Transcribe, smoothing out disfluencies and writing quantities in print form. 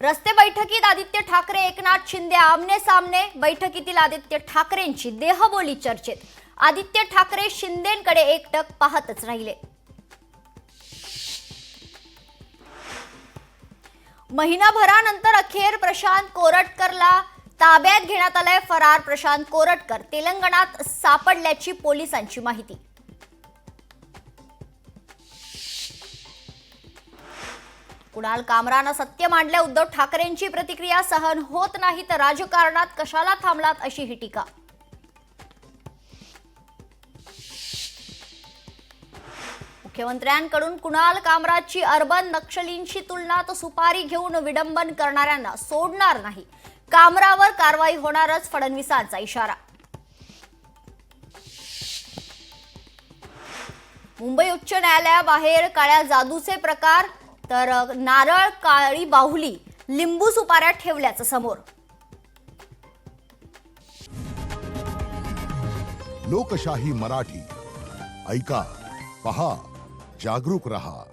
रस्ते बैठकीत आदित्य ठाकरे एकनाथ शिंदे आमने सामने। बैठकीतील आदित्य ठाकरेंची देहबोली चर्चेत। आदित्य ठाकरे शिंदेंकडे एकटक पाहतच राहिले। महिनाभरानंतर अखेर प्रशांत कोरटकरला ताब्यात घेण्यात आलंय। फरार प्रशांत कोरटकर तेलंगणात सापडल्याची पोलिसांची माहिती। कुणाल कामरानं सत्य मांडले। उद्धव ठाकरेंची प्रतिक्रिया सहन होत नाही तर राजकारणात कशाला थांबलात अशी ही टीका। मुख्यमंत्र्यांकडून कुणाल कामराची अर्बन नक्षलींशी तुलना तर सुपारी घेऊन विडंबन करणाऱ्यांना सोडणार नाही। कामरावर कारवाई होणारच, फडणवीसांचा इशारा। मुंबई उच्च न्यायालयाबाहेर काळ्या जादूचे प्रकार तर नारळ, काळी बाहुली, लिंबू सुपाऱ्या ठेवल्याचं समोर। लोकशाही मराठी ऐका, पहा, जागरूक रहा।